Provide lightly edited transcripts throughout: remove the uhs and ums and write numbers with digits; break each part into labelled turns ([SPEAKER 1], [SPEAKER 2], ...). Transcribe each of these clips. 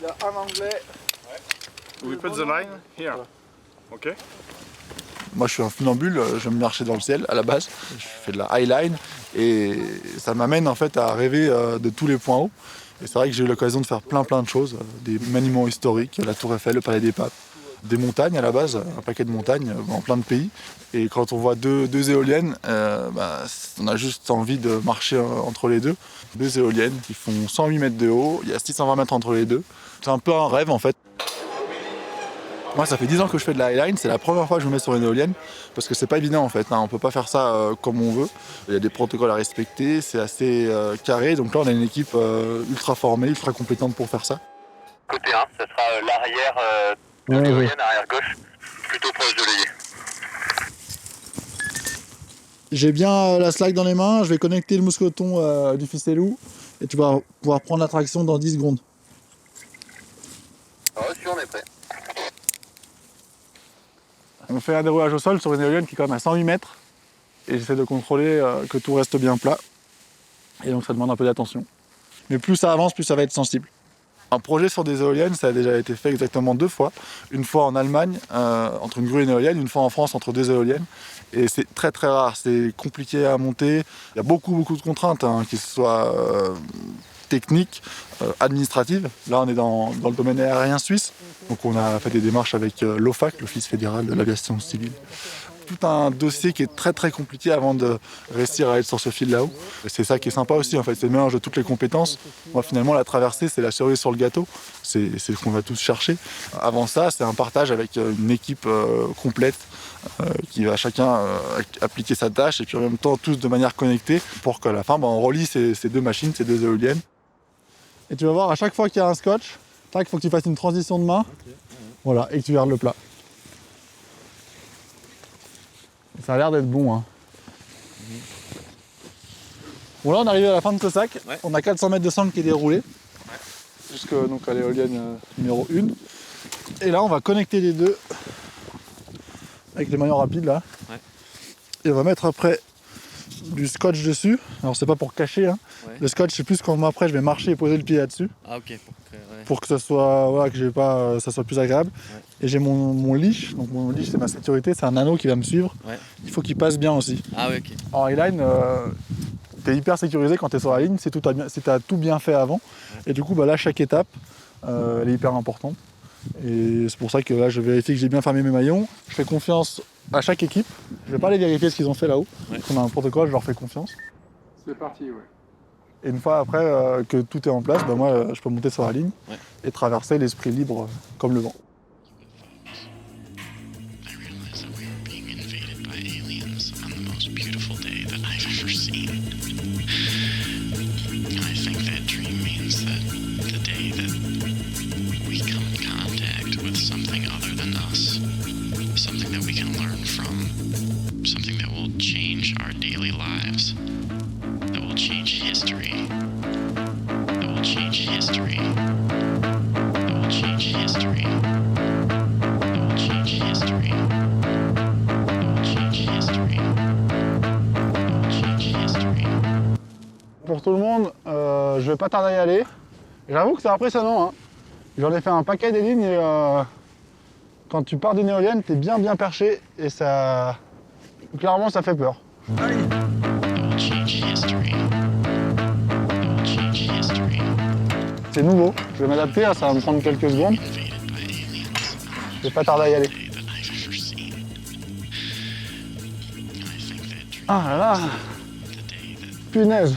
[SPEAKER 1] Il y a un anglais.
[SPEAKER 2] We put the line here. Ok.
[SPEAKER 3] Moi je suis un funambule, j'aime marcher dans le ciel à la base. Je fais de la highline et ça m'amène en fait à rêver de tous les points hauts. Et c'est vrai que j'ai eu l'occasion de faire plein de choses, des monuments historiques, la Tour Eiffel, le Palais des Papes, des montagnes à la base, un paquet de montagnes dans plein de pays. Et quand on voit deux éoliennes, on a juste envie de marcher entre les deux. Deux éoliennes qui font 108 mètres de haut, il y a 620 mètres entre les deux. C'est un peu un rêve en fait. Moi ça fait 10 ans que je fais de la highline, c'est la première fois que je me mets sur une éolienne parce que c'est pas évident en fait, on peut pas faire ça comme on veut. Il y a des protocoles à respecter, c'est assez carré, donc là on a une équipe ultra formée, ultra compétente pour faire ça.
[SPEAKER 4] Côté 1, ce sera l'arrière de l'éolienne, arrière gauche, plutôt proche de l'ailier.
[SPEAKER 1] J'ai bien la slack dans les mains, je vais connecter le mousqueton du ficellou et tu vas pouvoir prendre la traction dans 10 secondes.
[SPEAKER 4] Reçu, on est prêt.
[SPEAKER 1] On fait un déroulage au sol sur une éolienne qui est quand même à 108 mètres et j'essaie de contrôler que tout reste bien plat et donc ça demande un peu d'attention. Mais plus ça avance, plus ça va être sensible. Un projet sur des éoliennes, ça a déjà été fait exactement 2 fois. Une fois en Allemagne, entre une grue et une éolienne, une fois en France, entre 2 éoliennes. Et c'est très rare, c'est compliqué à monter. Il y a beaucoup de contraintes, qu'ils soient techniques, administratives. Là, on est dans le domaine aérien suisse. Donc on a fait des démarches avec l'OFAC, l'Office fédéral de l'aviation civile. Tout un dossier qui est très compliqué avant de réussir à être sur ce fil là-haut. Et c'est ça qui est sympa aussi, en fait, c'est le mélange de toutes les compétences. Moi, finalement, la traversée, c'est la cerise sur le gâteau. C'est ce qu'on va tous chercher. Avant ça, c'est un partage avec une équipe complète qui va chacun appliquer sa tâche et puis en même temps tous de manière connectée pour qu'à la fin, on relie ces 2 machines, ces 2 éoliennes. Et tu vas voir, à chaque fois qu'il y a un scotch, il faut que tu fasses une transition de main, voilà, et que tu gardes le plat. Ça a l'air d'être bon. Hein. Bon là on est arrivé à la fin de ce sac, on a 400 mètres de sangle qui est déroulé, jusqu'à l'éolienne numéro 1. Et là on va connecter les deux avec les maillons rapides là. Ouais. Et on va mettre après du scotch dessus. Alors c'est pas pour cacher, hein. Ouais. Le scotch c'est plus quand moi après je vais marcher et poser le pied là-dessus. Ah ok. Pour que ça soit, ça soit plus agréable. Ouais. Et j'ai mon leash, donc mon leash c'est ma sécurité, c'est un anneau qui va me suivre. Ouais. Il faut qu'il passe bien aussi. Ah ouais, ok. En highline, t'es hyper sécurisé quand t'es sur la ligne, si t'as tout bien fait avant. Ouais. Et du coup là chaque étape, elle est hyper importante. Et c'est pour ça que là je vérifie que j'ai bien fermé mes maillons. Je fais confiance à chaque équipe. Je vais pas aller vérifier ce qu'ils ont fait là-haut. Ouais. On a un protocole, je leur fais confiance.
[SPEAKER 2] C'est parti, ouais.
[SPEAKER 1] Et une fois après que tout est en place, moi je peux monter sur la ligne et traverser l'esprit libre comme le vent. Pour tout le monde, je vais pas tarder à y aller. J'avoue que c'est impressionnant. Hein. J'en ai fait un paquet des lignes et quand tu pars d'une éolienne, t'es bien perché et ça. Clairement, ça fait peur. Allez. C'est nouveau, je vais m'adapter, ça va me prendre quelques secondes. Je vais pas tarder à y aller. Ah là là. Punaise.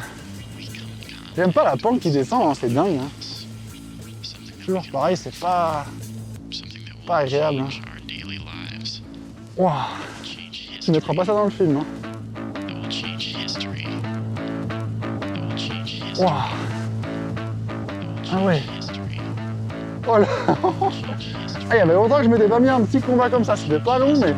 [SPEAKER 1] J'aime pas la pente qui descend, hein, c'est dingue. Hein. Toujours pareil, c'est pas agréable. Hein. Wow. Tu mettras pas ça dans le film. Hein. Wow. Ah ouais. Oh là. Ah, il y avait longtemps que je m'étais pas mis un petit combat comme ça, c'était pas long mais.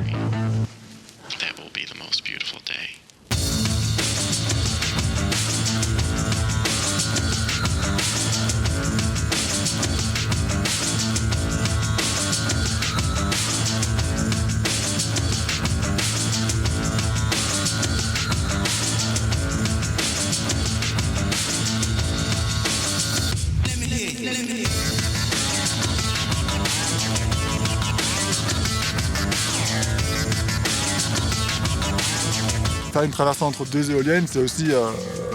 [SPEAKER 3] faire une traversée entre deux éoliennes, c'est aussi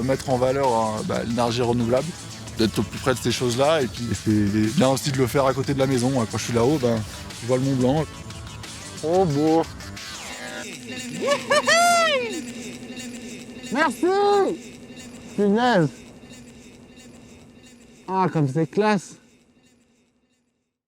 [SPEAKER 3] mettre en valeur l'énergie renouvelable, d'être au plus près de ces choses-là. Et puis c'est bien aussi de le faire à côté de la maison. Quand je suis là-haut, je vois le Mont Blanc.
[SPEAKER 1] Oh beau. Merci. Punaise. Ah, comme c'est classe.